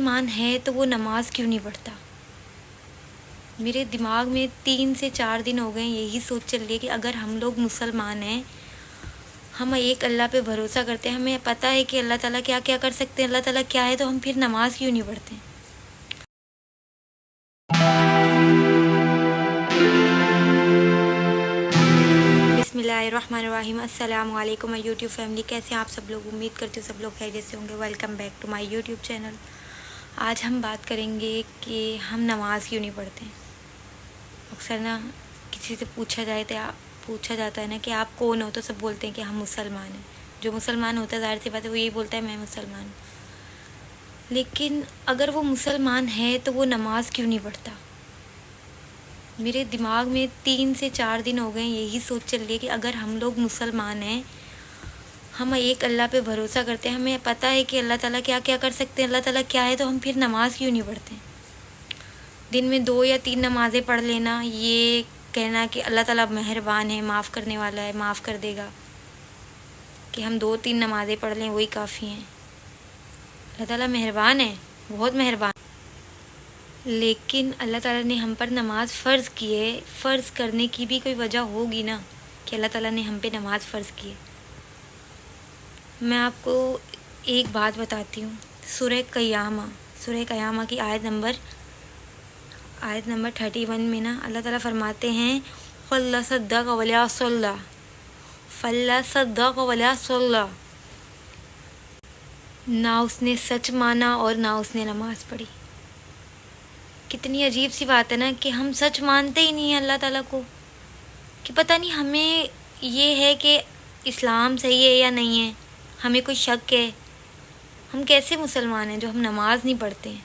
مسلمان ہے تو وہ نماز کیوں نہیں پڑھتا؟ میرے دماغ میں 3 سے 4 دن ہو گئے یہی سوچ چل رہی ہے کہ اگر ہم لوگ مسلمان ہیں، ہم ایک اللہ پہ بھروسہ کرتے ہیں، ہمیں پتہ ہے کہ اللہ تعالیٰ کیا کیا کر سکتے ہیں، اللہ تعالیٰ کیا ہے، تو ہم پھر نماز کیوں نہیں پڑھتے؟ بسم اللہ الرحمن الرحیم۔ السلام علیکم یوٹیوب فیملی، کیسے ہیں آپ سب لوگ؟ امید کرتی ہوں سب لوگ خیریت سے ہوں گے۔ Welcome back to my YouTube channel. آج ہم بات کریں گے کہ ہم نماز کیوں نہیں پڑھتے ہیں۔ اکثر نا کسی سے پوچھا جاتا ہے نا کہ آپ کون ہو، تو سب بولتے ہیں کہ ہم مسلمان ہیں۔ جو مسلمان ہوتا ہے ظاہر سی بات ہے وہ یہی بولتا ہے میں مسلمان ہوں، لیکن اگر وہ مسلمان ہے تو وہ نماز کیوں نہیں پڑھتا؟ میرے دماغ میں 3 سے 4 دن ہو گئے یہی سوچ چل رہی ہے کہ اگر ہم لوگ مسلمان ہیں، ہم ایک اللہ پہ بھروسہ کرتے ہیں، ہمیں پتہ ہے کہ اللہ تعالیٰ کیا کیا کر سکتے ہیں، اللہ تعالیٰ کیا ہے، تو ہم پھر نماز کیوں نہیں پڑھتے؟ دن میں 2 یا 3 نمازیں پڑھ لینا، یہ کہنا کہ اللہ تعالیٰ مہربان ہے، معاف کرنے والا ہے، معاف کر دے گا، کہ ہم 2-3 نمازیں پڑھ لیں وہی کافی ہیں۔ اللہ تعالیٰ مہربان ہے، بہت مہربان، لیکن اللہ تعالیٰ نے ہم پر نماز فرض کی ہے۔ فرض کرنے کی بھی کوئی وجہ ہوگی نا کہ اللہ تعالیٰ نے ہم پہ نماز فرض کی ہے۔ میں آپ کو ایک بات بتاتی ہوں۔ سورہ قیامہ کی آیت نمبر 31 میں نا اللہ تعالیٰ فرماتے ہیں فَلَّصَدَّقَ وَلَا صَلَّى، نہ اس نے سچ مانا اور نہ اس نے نماز پڑھی۔ کتنی عجیب سی بات ہے نا کہ ہم سچ مانتے ہی نہیں ہیں اللہ تعالیٰ کو، کہ پتہ نہیں ہمیں یہ ہے کہ اسلام صحیح ہے یا نہیں ہے، ہمیں کوئی شک ہے۔ ہم کیسے مسلمان ہیں جو ہم نماز نہیں پڑھتے ہیں؟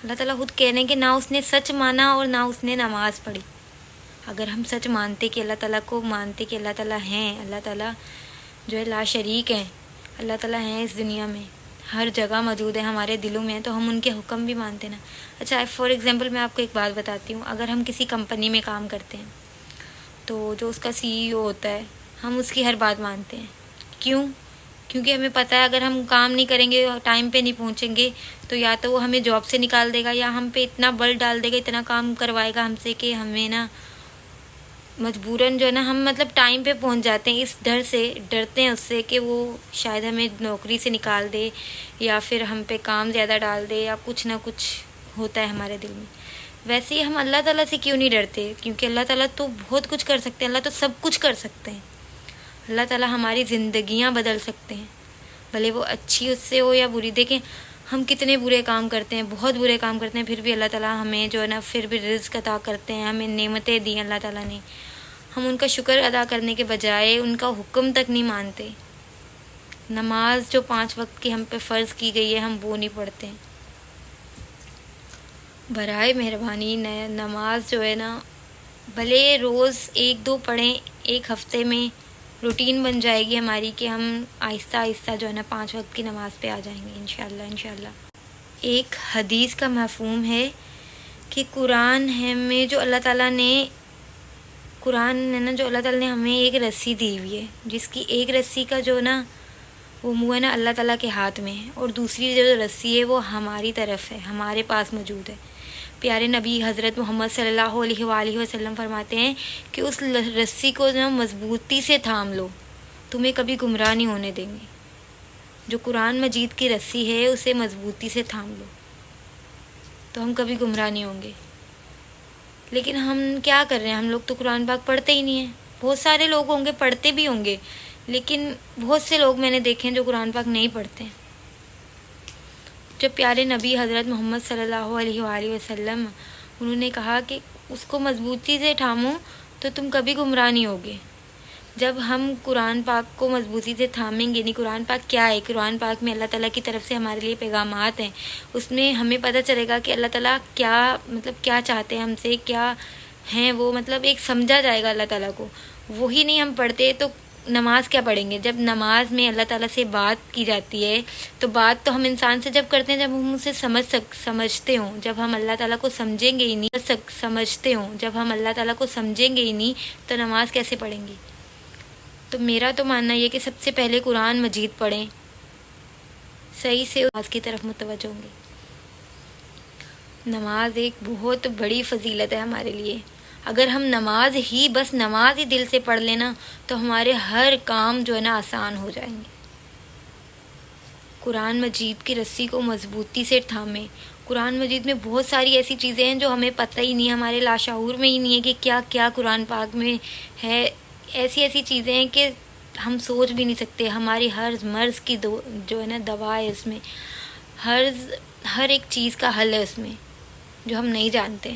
اللہ تعالیٰ خود کہہ رہے ہیں کہ نہ اس نے سچ مانا اور نہ اس نے نماز پڑھی۔ اگر ہم سچ مانتے کہ اللہ تعالیٰ کو مانتے کہ اللہ تعالیٰ ہیں، اللہ تعالیٰ جو ہے لا شریک ہیں، اللہ تعالیٰ ہیں اس دنیا میں، ہر جگہ موجود ہے، ہمارے دلوں میں ہیں، تو ہم ان کے حکم بھی مانتے نا۔ اچھا فار ایگزامپل میں آپ کو ایک بات بتاتی ہوں۔ اگر ہم کسی کمپنی میں کام کرتے ہیں تو جو اس کا CEO ہوتا ہے، ہم اس کی ہر بات مانتے ہیں۔ کیونکہ ہمیں پتہ ہے اگر ہم کام نہیں کریں گے، ٹائم پہ نہیں پہنچیں گے، تو یا تو وہ ہمیں جاب سے نکال دے گا یا ہم پہ اتنا بل ڈال دے گا، اتنا کام کروائے گا ہم سے کہ ہمیں نا مجبوراً جو ہے نا ہم ٹائم پہ پہنچ جاتے ہیں۔ اس ڈرتے ہیں اس سے کہ وہ شاید ہمیں نوکری سے نکال دے یا پھر ہم پہ کام زیادہ ڈال دے، یا کچھ نہ کچھ ہوتا ہے ہمارے دل میں۔ ویسے ہی ہم اللہ تعالیٰ سے کیوں نہیں ڈرتے؟ کیونکہ اللہ تعالیٰ تو بہت کچھ کر سکتے ہیں، اللہ تو سب کچھ کر سکتے ہیں۔ اللہ تعالیٰ ہماری زندگیاں بدل سکتے ہیں، بھلے وہ اچھی اس سے ہو یا بری۔ دیکھیں ہم کتنے برے کام کرتے ہیں، بہت برے کام کرتے ہیں، پھر بھی اللہ تعالیٰ ہمیں جو ہے نا پھر بھی رزق عطا کرتے ہیں، ہمیں نعمتیں دی اللہ تعالیٰ نے۔ ہم ان کا شکر ادا کرنے کے بجائے ان کا حکم تک نہیں مانتے۔ نماز جو 5 وقت کی ہم پہ فرض کی گئی ہے، ہم وہ نہیں پڑھتے۔ برائے مہربانی نماز جو ہے نا بھلے روز 1-2 پڑھیں، ایک ہفتے میں روٹین بن جائے گی ہماری کہ ہم آہستہ آہستہ جو ہے نا 5 وقت کی نماز پہ آ جائیں گے انشاءاللہ۔ ایک حدیث کا مفہوم ہے کہ قرآن ہے میں جو اللہ تعالیٰ نے ہمیں ایک رسی دی ہوئی ہے، جس کی ایک رسی کا جو نا وہ منہ ہے نا اللہ تعالیٰ کے ہاتھ میں ہے، اور دوسری جو رسی ہے وہ ہماری طرف ہے، ہمارے پاس موجود ہے۔ پیارے نبی حضرت محمد صلی اللہ علیہ وآلہ وسلم فرماتے ہیں کہ اس رسی کو نا مضبوطی سے تھام لو، تمہیں کبھی گمراہ نہیں ہونے دیں گے۔ جو قرآن مجید کی رسی ہے اسے مضبوطی سے تھام لو تو ہم کبھی گمراہ نہیں ہوں گے۔ لیکن ہم کیا کر رہے ہیں؟ ہم لوگ تو قرآن پاک پڑھتے ہی نہیں ہیں۔ بہت سارے لوگ ہوں گے پڑھتے بھی ہوں گے، لیکن بہت سے لوگ میں نے دیکھے ہیں جو قرآن پاک نہیں پڑھتے ہیں۔ جب پیارے نبی حضرت محمد صلی اللہ علیہ وآلہ وسلم انہوں نے کہا کہ اس کو مضبوطی سے تھامو تو تم کبھی گمراہ نہیں ہوگے۔ جب ہم قرآن پاک کو مضبوطی سے تھامیں گے نہیں، قرآن پاک کیا ہے؟ قرآن پاک میں اللہ تعالیٰ کی طرف سے ہمارے لیے پیغامات ہیں، اس میں ہمیں پتہ چلے گا کہ اللہ تعالیٰ کیا چاہتے ہیں ہم سے، کیا ہیں وہ، ایک سمجھا جائے گا اللہ تعالیٰ کو۔ وہی نہیں ہم پڑھتے تو نماز کیا پڑھیں گے؟ جب نماز میں اللہ تعالیٰ سے بات کی جاتی ہے تو بات تو ہم انسان سے جب کرتے ہیں جب ہم اسے سمجھتے ہوں، جب ہم اللہ تعالیٰ کو سمجھیں گے ہی نہیں تو نماز کیسے پڑھیں گے؟ تو میرا تو ماننا یہ کہ سب سے پہلے قرآن مجید پڑھیں، صحیح سے نماز کی طرف متوجہ ہوں گے۔ نماز ایک بہت بڑی فضیلت ہے ہمارے لیے. اگر ہم نماز ہی دل سے پڑھ لینا تو ہمارے ہر کام جو ہے نا آسان ہو جائیں گے. قرآن مجید کی رسی کو مضبوطی سے تھامیں. قرآن مجید میں بہت ساری ایسی چیزیں ہیں جو ہمیں پتہ ہی نہیں، ہمارے لاشعور میں ہی نہیں ہے کہ کیا کیا قرآن پاک میں ہے. ایسی چیزیں ہیں کہ ہم سوچ بھی نہیں سکتے. ہماری ہر مرض کی جو ہے نا دوا ہے اس میں، ہر ایک چیز کا حل ہے اس میں جو ہم نہیں جانتے.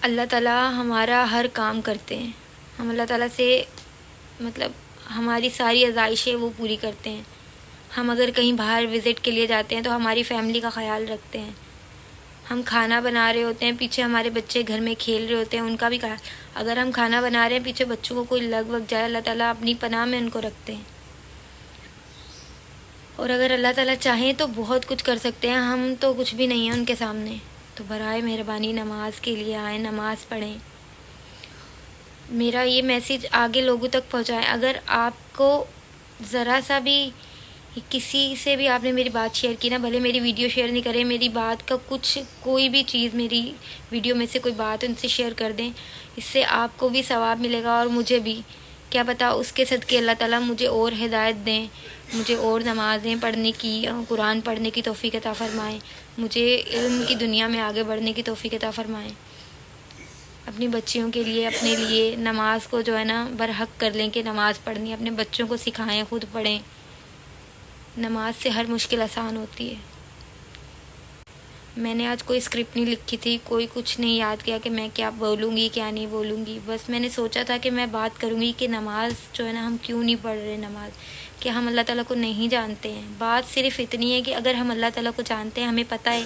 اللہ تعالیٰ ہمارا ہر کام کرتے ہیں. ہم اللہ تعالیٰ سے مطلب ہماری ساری ازائشیں وہ پوری کرتے ہیں. ہم اگر کہیں باہر وزٹ کے لیے جاتے ہیں تو ہماری فیملی کا خیال رکھتے ہیں. ہم کھانا بنا رہے ہوتے ہیں، پیچھے ہمارے بچے گھر میں کھیل رہے ہوتے ہیں، ان کا بھی خیال. اگر ہم کھانا بنا رہے ہیں، پیچھے بچوں کو کوئی لگ وگ جائے، اللہ تعالیٰ اپنی پناہ میں ان کو رکھتے ہیں. اور اگر اللہ تعالیٰ چاہیں تو بہت کچھ کر سکتے ہیں. ہم تو کچھ بھی نہیں ہیں ان کے سامنے. تو برائے مہربانی نماز کے لیے آئیں، نماز پڑھیں. میرا یہ میسیج آگے لوگوں تک پہنچائیں. اگر آپ کو ذرا سا بھی کسی سے بھی آپ نے میری بات شیئر کی نا، بھلے میری ویڈیو شیئر نہیں کریں، میری بات کا کوئی بھی چیز میری ویڈیو میں سے کوئی بات ان سے شیئر کر دیں. اس سے آپ کو بھی ثواب ملے گا اور مجھے بھی. کیا پتہ اس کے صدقے اللہ تعالیٰ مجھے اور ہدایت دیں، مجھے اور نمازیں پڑھنے کی، قرآن پڑھنے کی توفیق عطا فرمائیں، مجھے علم کی دنیا میں آگے بڑھنے کی توفیق عطا فرمائیں. اپنی بچیوں کے لیے، اپنے لیے نماز کو جو ہے نا برحق کر لیں کہ نماز پڑھنی ہے. اپنے بچوں کو سکھائیں، خود پڑھیں. نماز سے ہر مشکل آسان ہوتی ہے. میں نے آج کوئی اسکرپٹ نہیں لکھی تھی، کوئی کچھ نہیں یاد کیا کہ میں کیا بولوں گی کیا نہیں بولوں گی. بس میں نے سوچا تھا کہ میں بات کروں گی کہ نماز جو ہے نا ہم کیوں نہیں پڑھ رہے نماز، کہ ہم اللہ تعالیٰ کو نہیں جانتے ہیں. بات صرف اتنی ہے کہ اگر ہم اللہ تعالیٰ کو جانتے ہیں، ہمیں پتہ ہے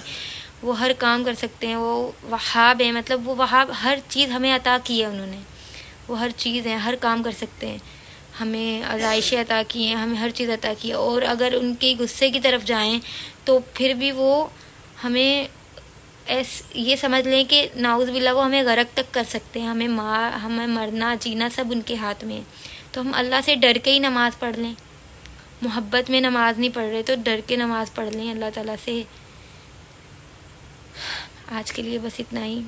وہ ہر کام کر سکتے ہیں، وہ وہاب ہیں. مطلب وہ وہاب ہر چیز ہمیں عطا کی ہے انہوں نے. وہ ہر چیز ہیں، ہر کام کر سکتے ہیں. ہمیں آزائشیں عطا کی ہیں، ہمیں ہر چیز عطا کی ہے. اور اگر ان کے غصے کی طرف جائیں تو پھر بھی وہ ہمیں یہ سمجھ لیں کہ نعوذ باللہ وہ ہمیں غرق تک کر سکتے ہیں. ہمیں مرنا جینا سب ان کے ہاتھ میں ہے. تو ہم اللہ سے ڈر کے ہی نماز پڑھ لیں. محبت میں نماز نہیں پڑھ رہے تو ڈر کے نماز پڑھ لیں اللہ تعالیٰ سے. آج کے لیے بس اتنا ہی.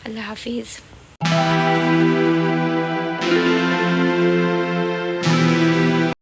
اللہ حافظ.